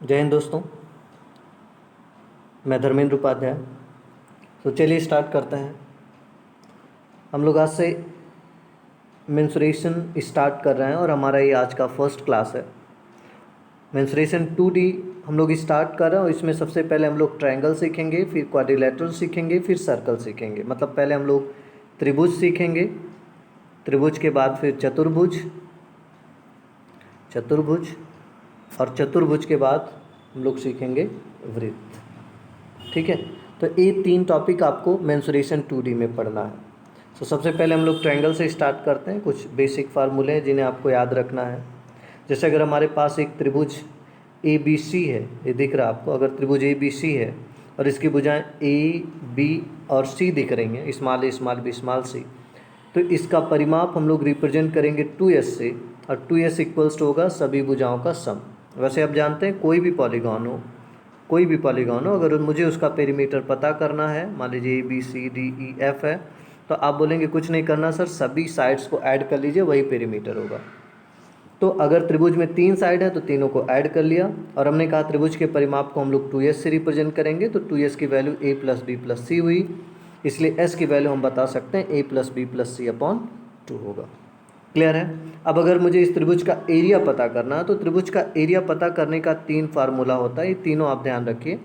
जय हिंद दोस्तों, मैं धर्मेंद्र उपाध्याय। तो चलिए स्टार्ट करते हैं। हम लोग आज से मेंसुरेशन स्टार्ट कर रहे हैं और हमारा ये आज का फर्स्ट क्लास है। मेंसुरेशन 2D हम लोग स्टार्ट कर रहे हैं और इसमें सबसे पहले हम लोग ट्रायंगल सीखेंगे, फिर क्वाड्रिलेटरल सीखेंगे, फिर सर्कल सीखेंगे। मतलब पहले हम लोग त्रिभुज सीखेंगे, त्रिभुज के बाद फिर चतुर्भुज, चतुर्भुज और चतुर्भुज के बाद हम लोग सीखेंगे वृत्त। ठीक है, तो ये 3 टॉपिक आपको मेंसुरेशन 2D में पढ़ना है। तो सबसे पहले हम लोग ट्रायंगल से स्टार्ट करते हैं। कुछ बेसिक फार्मूले हैं जिन्हें आपको याद रखना है। जैसे अगर हमारे पास एक त्रिभुज ABC है, ये दिख रहा है आपको। अगर त्रिभुज ABC है और इसकी भुजाएं A, B और C दिख रही हैं, small a, small b, small c, तो इसका परिमाप हम लोग रिप्रेजेंट करेंगे 2s से, और 2s इक्वल्स होगा सभी भुजाओं का सम। वैसे आप जानते हैं कोई भी पॉलीगॉन हो, अगर मुझे उसका पेरीमीटर पता करना है, मान लीजिए ABCDEF है, तो आप बोलेंगे कुछ नहीं करना सर, सभी साइड्स को ऐड कर लीजिए, वही पेरीमीटर होगा। तो अगर त्रिभुज में 3 साइड है तो तीनों को ऐड कर लिया, और हमने कहा त्रिभुज के परिमाप को हम लोग 2s से रिप्रेजेंट करेंगे, तो 2s की वैल्यू a + b + c हुई, इसलिए s की वैल्यू हम बता सकते हैं a + b + c/2 होगा। क्लियर है। अब अगर मुझे इस त्रिभुज का एरिया पता करना है, तो त्रिभुज का एरिया पता करने का 3 फार्मूला होता है, ये तीनों आप ध्यान रखिए।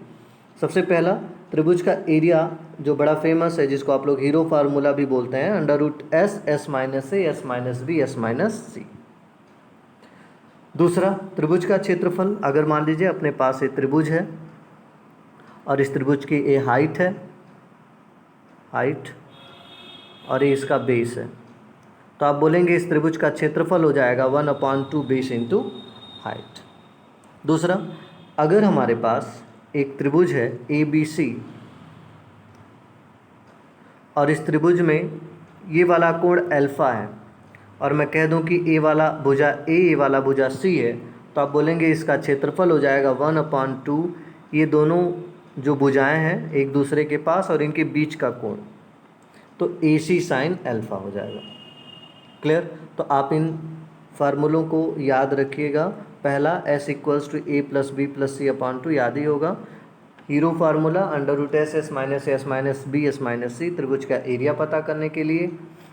सबसे पहला, त्रिभुज का एरिया जो बड़ा फेमस है, जिसको आप लोग हीरो फार्मूला भी बोलते हैं, √S S - A S - B S - C। दूसरा, त्रिभुज का क्षेत्रफल। अगर मान लीजिए अपने पास एक त्रिभुज है और इस त्रिभुज की ये हाइट है, और ये इसका बेस है, तो आप बोलेंगे इस त्रिभुज का क्षेत्रफल हो जाएगा 1/2 बेस इंटू हाइट। दूसरा, अगर हमारे पास एक त्रिभुज है ABC और इस त्रिभुज में ये वाला कोण अल्फा है, और मैं कह दूं कि ए वाला भुजा A, ये वाला भुजा C है, तो आप बोलेंगे इसका क्षेत्रफल हो जाएगा 1/2 ये दोनों जो भुजाएं हैं एक दूसरे के पास और इनके बीच का कोण, तो AC sin अल्फा हो जाएगा। क्लियर। तो आप इन फार्मूलों को याद रखिएगा। पहला S = A + B + C/2 याद ही होगा। Hero formula √S S - A B S - C, त्रिभुज का एरिया पता करने के लिए।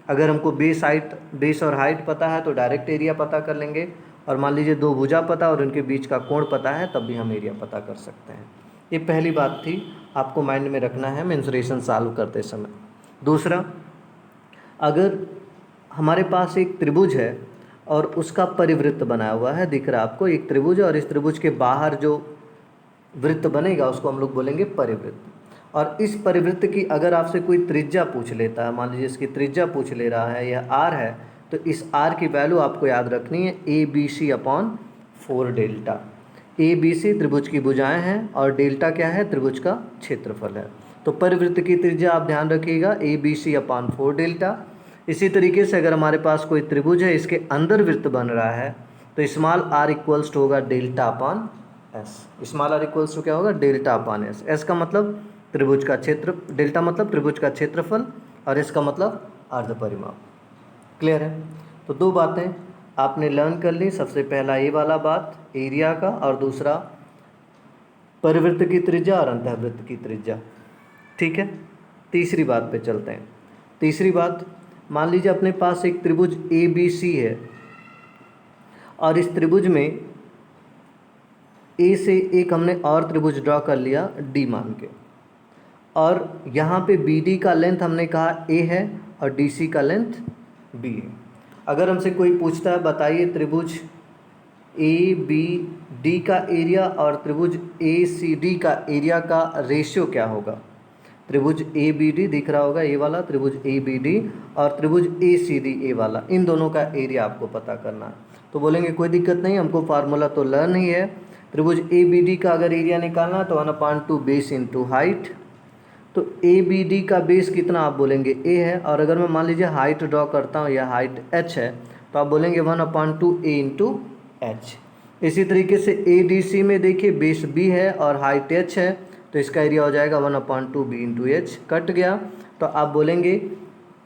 अगर हमको बेस और हाइट पता है तो डायरेक्ट एरिया पता कर लेंगे, और मान लीजिए 2 भुजा पता और उनके बीच का कोण पता है, तब भी हम एरिया पता कर सकते हैं। ये पहली बात थी, आपको माइंड में रखना है मेंसुरेशन सॉल्व करते समय। दूसरा, अगर हमारे पास एक त्रिभुज है और उसका परिवृत्त बनाया हुआ है, दिख रहा है आपको, एक त्रिभुज है और इस त्रिभुज के बाहर जो वृत्त बनेगा उसको हम लोग बोलेंगे परिवृत्त। और इस परिवृत्त की अगर आपसे कोई त्रिज्या पूछ लेता है, मान लीजिए इसकी त्रिज्या पूछ ले रहा है, यह r है, तो इस r की वैल्यू आपको याद रखनी है ABC/4 डेल्टा। ABC त्रिभुज की भुजाएं हैं और डेल्टा क्या है, त्रिभुज का क्षेत्रफल है। तो परिवृत्त की त्रिज्या आप ध्यान रखिएगा ABC/4 डेल्टा। इसी तरीके से अगर हमारे पास कोई त्रिभुज है, इसके अंदर वृत्त बन रहा है, तो स्मॉल r इक्वल्स टू होगा डेल्टा/s। स्मॉल r इक्वल्स टू क्या होगा, डेल्टा/s। s का मतलब त्रिभुज का क्षेत्र, डेल्टा मतलब त्रिभुज का क्षेत्रफल, और s का मतलब अर्ध परिमाप। क्लियर है। तो 2 बातें आपने लर्न कर ली। सबसे पहला ये वाला बात एरिया का, और दूसरा परिवृत्त की त्रिज्या और अंतःवृत्त की त्रिज्या। ठीक है। तीसरी बात पे चलते हैं। तीसरी बात, मान लीजिए अपने पास एक त्रिभुज ABC है और इस त्रिभुज में A से एक हमने और त्रिभुज ड्रॉ कर लिया D मान के, और यहाँ पे BD का लेंथ हमने कहा A है और DC का लेंथ B है। अगर हमसे कोई पूछता है बताइए त्रिभुज ABD का एरिया और त्रिभुज ACD का एरिया का रेशियो क्या होगा। त्रिभुज ABD दिख रहा होगा, ये वाला त्रिभुज ABD, और त्रिभुज ACD ये वाला, इन दोनों का एरिया आपको पता करना है। तो बोलेंगे कोई दिक्कत नहीं, हमको फार्मूला तो लर्न ही है। त्रिभुज ABD का अगर एरिया निकालना तो 1/2 बेस इंटू हाइट। तो ABD का बेस कितना, आप बोलेंगे A है, और अगर मैं मान लीजिए हाइट ड्रॉ करता हूँ, यह हाइट h है, तो आप बोलेंगे 1/2 A इंटू h। इसी तरीके से ADC में देखिए बेस B है और हाइट h है, तो इसका एरिया हो जाएगा 1/2 B इंटू h। कट गया, तो आप बोलेंगे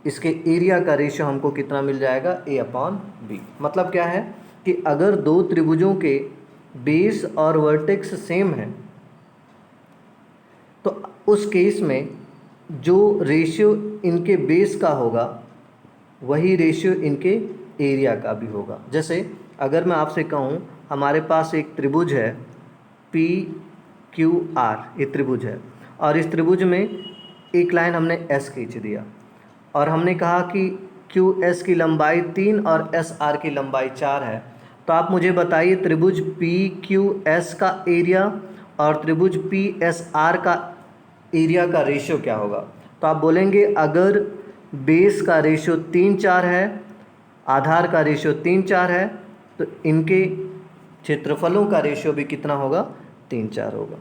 इसके एरिया का रेशियो हमको कितना मिल जाएगा, A/B। मतलब क्या है कि अगर 2 त्रिभुजों के बेस और वर्टेक्स सेम है तो उस केस में जो रेशियो इनके बेस का होगा वही रेशियो इनके एरिया का भी होगा। जैसे अगर मैं आपसे कहूँ हमारे पास एक त्रिभुज है पी क्यू आर, ये त्रिभुज है और इस त्रिभुज में एक लाइन हमने एस खींच दिया और हमने कहा कि क्यू एस की लंबाई 3 और एस आर की लंबाई 4 है, तो आप मुझे बताइए त्रिभुज पी क्यू एस का एरिया और त्रिभुज पी एस आर का एरिया का रेशियो क्या होगा। तो आप बोलेंगे अगर बेस का रेशियो 3-4 है, आधार का रेशियो 3-4 है, तो इनके क्षेत्रफलों का रेशियो भी कितना होगा, 3-4 होगा।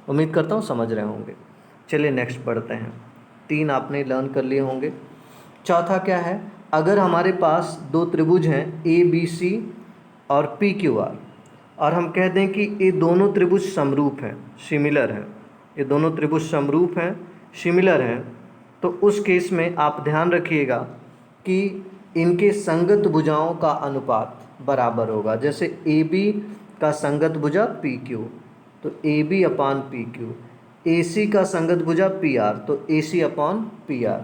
उम्मीद करता हूँ समझ रहे होंगे। चलिए नेक्स्ट पढ़ते हैं। 3 आपने लर्न कर लिए होंगे। चौथा क्या है, अगर हमारे पास दो त्रिभुज हैं ए बी सी और पी क्यू आर और हम कह दें कि ये दोनों त्रिभुज समरूप हैं, सिमिलर हैं, ये दोनों त्रिभुज समरूप हैं, सिमिलर हैं, तो उस केस में आप ध्यान रखिएगा कि इनके संगत भुजाओं का अनुपात बराबर होगा। जैसे ए बी का संगत भुजा पी क्यू तो A B upon P Q, A C का संगत भुजा पी आर तो ए सी अपान पी आर,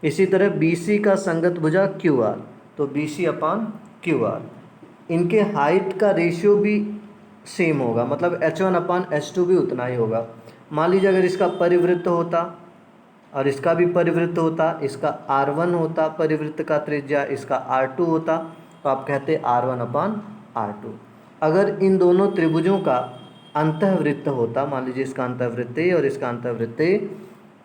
इसी तरह बी सी का संगत भुजा क्यू आर तो B C upon Q R. इनके हाइट का रेशियो भी सेम होगा, मतलब H1 अपान H2 भी उतना ही होगा। मान लीजिए अगर इसका परिवृत्त होता और इसका भी परिवृत्त होता, इसका R1 होता परिवृत्त का त्रिज्या, इसका R2 होता, तो आप कहते R1 अपान R2। अगर इन दोनों त्रिभुजों का अंतःवृत्त होता, मान लीजिए इसका अंतःवृत्त A और इसका अंतःवृत्त A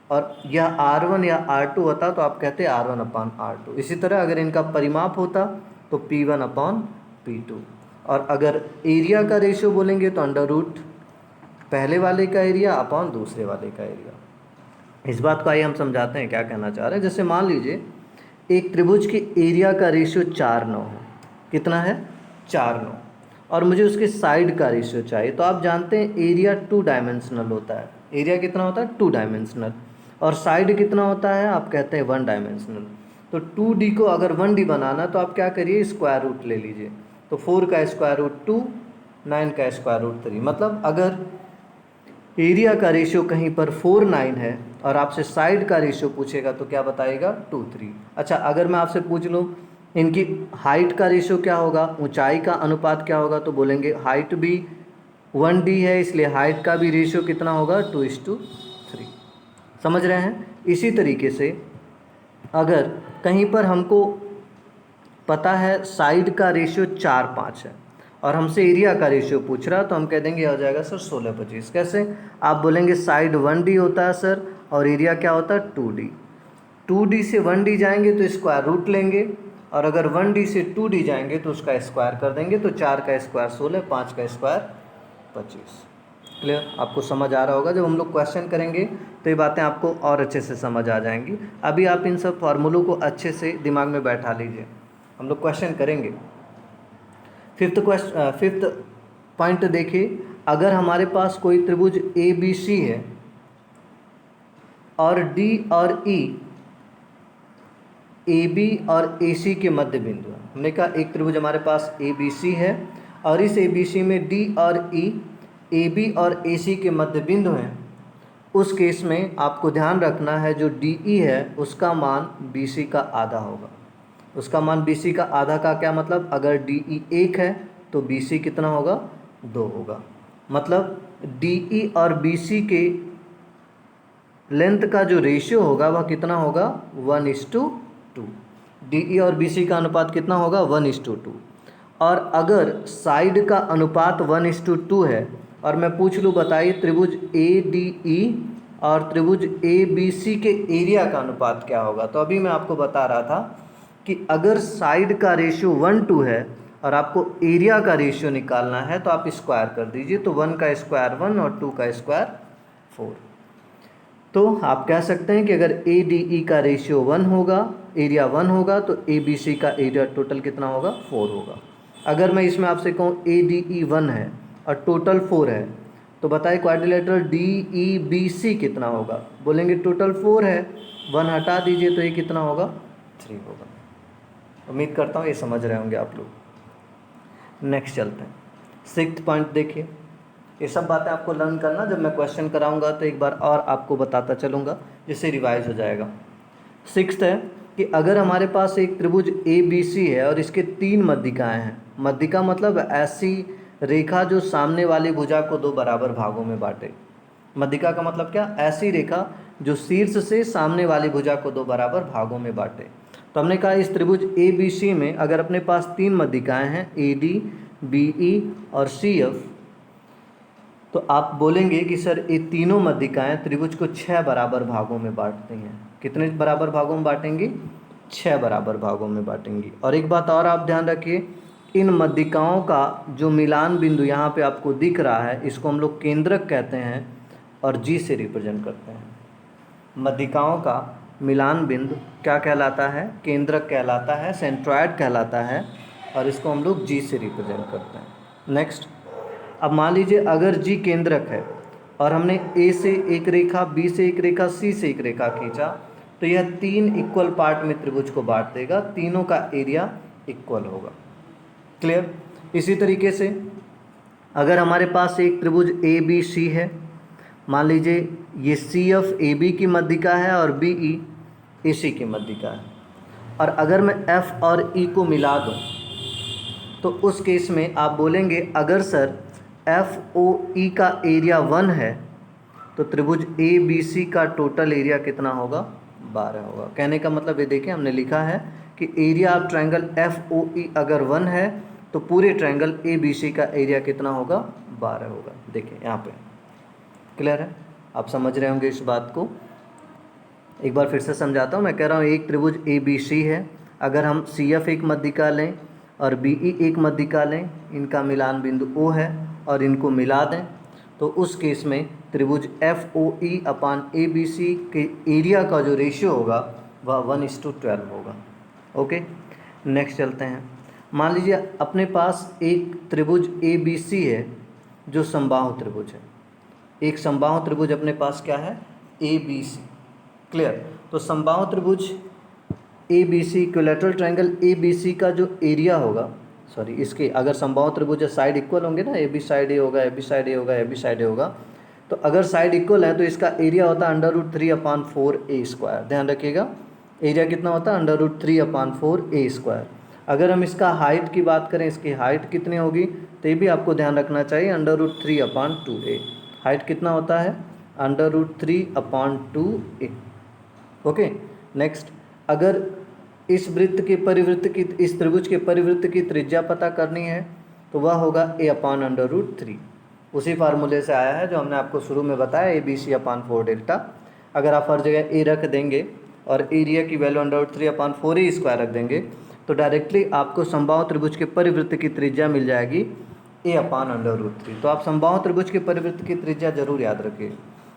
और यह R1 या R2 होता, तो आप कहते R1 अपान R2। इसी तरह अगर इनका परिमाप होता तो P1 अपान P2। और अगर एरिया का रेशियो बोलेंगे तो अंडर रूट पहले वाले का एरिया अपॉन दूसरे वाले का एरिया। इस बात को आइए हम समझाते हैं क्या कहना चाह रहे हैं। जैसे मान लीजिए एक त्रिभुज के एरिया का रेशियो 4-9 है, कितना है 4-9, और मुझे उसके साइड का रेशियो चाहिए। तो आप जानते हैं एरिया 2 डायमेंशनल होता है, एरिया कितना होता है 2 डायमेंशनल, और साइड कितना होता है आप कहते हैं 1 डायमेंशनल। तो 2D को अगर 1D बनाना तो आप क्या करिए स्क्वायर रूट ले लीजिए, तो 4 का स्क्वायर रूट 2, 9 का स्क्वायर रूट 3। मतलब अगर एरिया का रेशियो कहीं पर 4-9 है और आपसे साइड का रेशियो पूछेगा तो क्या बताएगा 2-3। अच्छा अगर मैं आपसे पूछ लूँ इनकी हाइट का रेशियो क्या होगा, ऊंचाई का अनुपात क्या होगा, तो बोलेंगे हाइट भी 1D है इसलिए हाइट का भी रेशियो कितना होगा 2:3। समझ रहे हैं। इसी तरीके से अगर कहीं पर हमको पता है साइड का रेशियो 4-5 है और हमसे एरिया का रेशियो पूछ रहा तो हम कह देंगे आ जाएगा सर 16-25। कैसे, आप बोलेंगे साइड 1D होता है सर और एरिया क्या होता है 2D। 2D से 1D जाएंगे तो स्क्वायर रूट लेंगे और अगर 1D से 2D जाएंगे तो उसका स्क्वायर कर देंगे, तो 4 का स्क्वायर 16, 5 का स्क्वायर 25। क्लियर, आपको समझ आ रहा होगा। जब हम लोग क्वेश्चन करेंगे तो ये बातें आपको और अच्छे से समझ आ जाएंगी। अभी आप इन सब फार्मूलों को अच्छे से दिमाग में बैठा लीजिए, हम लोग क्वेश्चन करेंगे। फिफ्थ पॉइंट देखिए, अगर हमारे पास कोई त्रिभुज ए बी सी है और डी और ई ए बी और ए सी के मध्य बिंदु है। हमने कहा एक त्रिभुज हमारे पास ए बी सी है और इस ए बी सी में डी और ई ए बी और ए सी के मध्य बिंदु हैं। उस केस में आपको ध्यान रखना है जो डी ई है उसका मान बी सी का आधा होगा। उसका मान बी सी का आधा का क्या मतलब, अगर डी ई 1 है तो बी सी कितना होगा 2 होगा। मतलब डी ई और बी सी के लेंथ का जो रेशियो होगा वह कितना होगा 1:2। डी ई और बी सी का अनुपात कितना होगा 1:2। और अगर साइड का अनुपात 1:2 है और मैं पूछ लूँ बताइए त्रिभुज ए डी ई और त्रिभुज ए बी सी के एरिया का अनुपात क्या होगा। तो अभी मैं आपको बता रहा था कि अगर साइड का रेशियो 1:2 है और आपको एरिया का रेशियो निकालना है तो आप स्क्वायर कर दीजिए, तो 1 का स्क्वायर 1 और 2 का स्क्वायर 4। तो आप कह सकते हैं कि अगर ए डी ई का रेशियो 1 होगा, एरिया 1 होगा, तो ए बी सी का एरिया टोटल कितना होगा 4 होगा। अगर मैं इसमें आपसे कहूँ ए डी ई 1 है और टोटल 4 है तो बताइए quadrilateral D E B C कितना होगा। बोलेंगे टोटल 4 है, 1 हटा दीजिए तो ये कितना होगा 3 होगा। उम्मीद करता हूँ ये समझ रहे होंगे आप लोग। नेक्स्ट चलते हैं। सिक्स्थ पॉइंट देखिए, ये सब बातें आपको लर्न करना, जब मैं क्वेश्चन कराऊंगा तो एक बार और आपको बताता चलूँगा जिससे रिवाइज हो जाएगा। सिक्स्थ है कि अगर हमारे पास एक त्रिभुज ए बी सी है और इसके 3 मध्यिकाएँ हैं, मध्यिका मतलब ऐसी रेखा जो सामने वाली भुजा को 2 बराबर भागों में बांटे। मध्यिका का मतलब क्या? ऐसी रेखा जो शीर्ष से सामने वाली भुजा को 2 बराबर भागों में बांटे। तो हमने कहा इस त्रिभुज ए बी सी में अगर अपने पास 3 मध्यिकाएँ हैं, ए डी, बी ई और सी एफ, तो आप बोलेंगे कि सर ये तीनों मध्यिकाएँ त्रिभुज को 6 बराबर भागों में बांटती हैं। कितने बराबर भागों में बांटेंगी? 6 बराबर भागों में बांटेंगी। और एक बात और आप ध्यान रखिए, इन मध्यिकाओं का जो मिलान बिंदु यहाँ पे आपको दिख रहा है, इसको हम लोग केंद्रक कहते हैं और जी से रिप्रेजेंट करते हैं। मध्यिकाओं का मिलान बिंदु क्या कहलाता है? केंद्रक कहलाता है, सेंट्रॉयड कहलाता है, और इसको हम लोग जी से रिप्रेजेंट करते हैं। नेक्स्ट, अब मान लीजिए अगर जी केंद्रक है और हमने ए से एक रेखा, बी से एक रेखा, सी से एक रेखा खींचा, तो यह 3 इक्वल पार्ट में त्रिभुज को बांट देगा, तीनों का एरिया इक्वल होगा। क्लियर? इसी तरीके से अगर हमारे पास एक त्रिभुज ए बी सी है, मान लीजिए ये सी एफ ए बी की मध्यिका है और बी ई ए सी की मध्यिका है, और अगर मैं एफ और ई को मिला दूं तो उस केस में आप बोलेंगे अगर सर एफ ओ ई का एरिया 1 है तो त्रिभुज ए बी सी का टोटल एरिया कितना होगा? 12 होगा। कहने का मतलब ये देखिए, हमने लिखा है कि area of triangle F O E अगर 1 है तो पूरे ट्रायंगल ए बी सी का एरिया कितना होगा? 12 होगा। देखिए यहाँ पे क्लियर है, आप समझ रहे होंगे इस बात को। एक बार फिर से समझाता हूँ। मैं कह रहा हूँ एक त्रिभुज ए बी सी है, अगर हम सी एफ एक मध्यिका लें और बी ई एक मध्यिका लें, इनका मिलान बिंदु ओ है और इनको मिला दें, तो उस केस में त्रिभुज एफ ओ ई अपान ए बी सी के एरिया का जो रेशियो होगा वह 1:12 होगा। ओके, नेक्स्ट चलते हैं। मान लीजिए अपने पास एक त्रिभुज ए बी सी है जो समबाहु त्रिभुज है। एक समबाहु त्रिभुज अपने पास क्या है? A B C. क्लियर? तो समबाहु त्रिभुज A B C, equilateral triangle A B C का जो एरिया होगा, सॉरी इसके अगर समबाहु त्रिभुज साइड इक्वल होंगे ना, ए बी साइड ए होगा, ए बी साइड ए होगा, ए बी साइड ए होगा, तो अगर साइड इक्वल है तो इसका एरिया होता है √3/4a²। ध्यान रखिएगा, एरिया कितना होता है? √3/4a²। अगर हम इसका हाइट की बात करें, इसकी हाइट कितनी होगी तो ये भी आपको ध्यान रखना चाहिए, √3/2a। हाइट कितना होता है? √3/2a। ओके, नेक्स्ट, अगर इस वृत्त के परिवृत्त की, इस त्रिभुज के परिवृत्त की त्रिज्या पता करनी है तो वह होगा a/√3। उसी फार्मूले से आया है जो हमने आपको शुरू में बताया, ABC/4 अगर आप हर जगह a रख देंगे और एरिया की वैल्यू √3/4a² रख देंगे तो डायरेक्टली आपको समबाहु त्रिभुज के परिवृत्त की त्रिज्या मिल जाएगी a/√3। तो आप समबाहु त्रिभुज के परिवृत्त की त्रिज्या जरूर याद रखिए।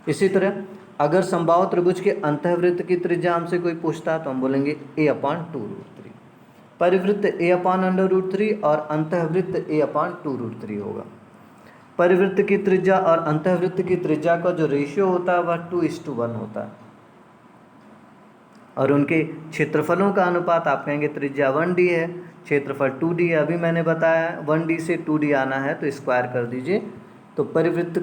इसी तरह अगर समबाहु त्रिभुज के अंतःवृत्त की त्रिज्या हमसे कोई पूछता है तो हम बोलेंगे a/2√3। परिवृत्त a/√3 और अंतःवृत्त a/2√3 होगा। परिवृत्त की त्रिज्या और अंतःवृत्त की त्रिज्या का जो रेशियो होता है वह 2:1 होता है, और उनके क्षेत्रफलों का अनुपात आप कहेंगे त्रिज्या 1d है, क्षेत्रफल 2d है। अभी मैंने बताया 1d से 2d आना है तो स्क्वायर कर दीजिए, तो परिवृत्त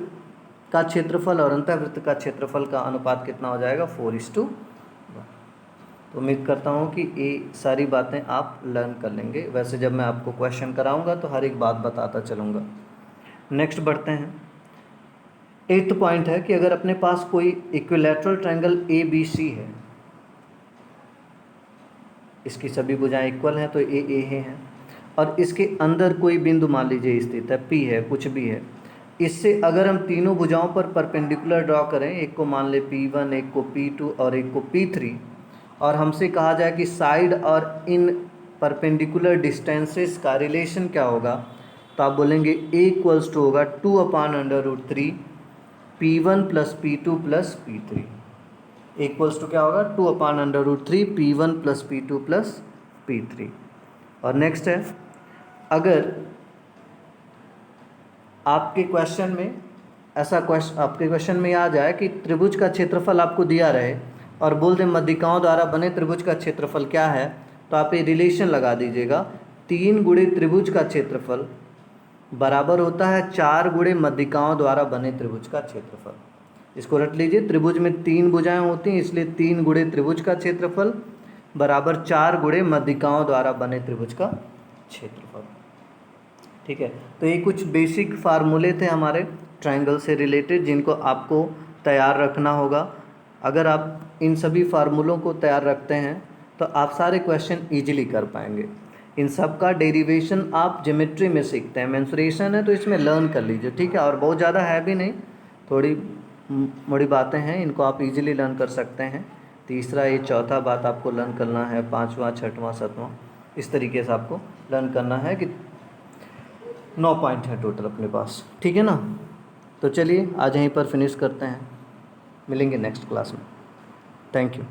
का क्षेत्रफल और अंतःवृत्त का क्षेत्रफल का अनुपात कितना हो जाएगा? 4:1। तो उम्मीद करता हूँ कि ये सारी बातें आप लर्न कर लेंगे। वैसे जब मैं आपको क्वेश्चन कराऊंगा तो हर एक बात बताता चलूँगा। नेक्स्ट बढ़ते हैं। 8th पॉइंट है कि अगर अपने पास कोई equilateral triangle A B C है, इसकी सभी भुजाएं इक्वल हैं तो ए हैं, और इसके अंदर कोई बिंदु मान लीजिए स्थित है, पी है, कुछ भी है, इससे अगर हम तीनों भुजाओं पर परपेंडिकुलर ड्रॉ करें, एक को मान ले P1, एक को P2 और एक को P3, और हमसे कहा जाए कि साइड और इन परपेंडिकुलर डिस्टेंसेस का रिलेशन क्या होगा, तो आप बोलेंगे A = होगा 2/√3 P1 + P2 + P3। A क्या होगा? 2/√3 P1 + P2 + P3। और नेक्स्ट है, अगर आपके क्वेश्चन में आपके क्वेश्चन में आ जाए कि त्रिभुज का क्षेत्रफल आपको दिया रहे और बोल दें मध्यिकाओं द्वारा बने त्रिभुज का क्षेत्रफल क्या है, तो आप ये रिलेशन लगा दीजिएगा, 3 × त्रिभुज का क्षेत्रफल बराबर होता है 4 गुणे मध्यिकाओं द्वारा बने त्रिभुज का क्षेत्रफल। इसको रट लीजिए, त्रिभुज में 3 भुजाएं होती हैं, इसलिए 3 गुणे त्रिभुज का क्षेत्रफल बराबर 4 गुणे मध्यिकाओं द्वारा बने त्रिभुज का क्षेत्रफल। ठीक है, तो ये कुछ बेसिक फार्मूले थे हमारे ट्रायंगल से रिलेटेड, जिनको आपको तैयार रखना होगा। अगर आप इन सभी फार्मूलों को तैयार रखते हैं तो आप सारे क्वेश्चन इजीली कर पाएंगे। इन सब का डेरिवेशन आप ज्योमेट्री में सीखते हैं, मेंसुरेशन है तो इसमें लर्न कर लीजिए, ठीक है। और बहुत ज़्यादा है भी नहीं, थोड़ी मोड़ी बातें हैं, इनको आप इजीली लर्न कर सकते हैं। तीसरा ये चौथा बात आपको लर्न करना है, पाँचवा छठवां सातवां इस तरीके से आपको लर्न करना है कि 9 पॉइंट है टोटल अपने पास, ठीक है ना। तो चलिए आज यहीं पर फिनिश करते हैं, मिलेंगे नेक्स्ट क्लास में। Thank you.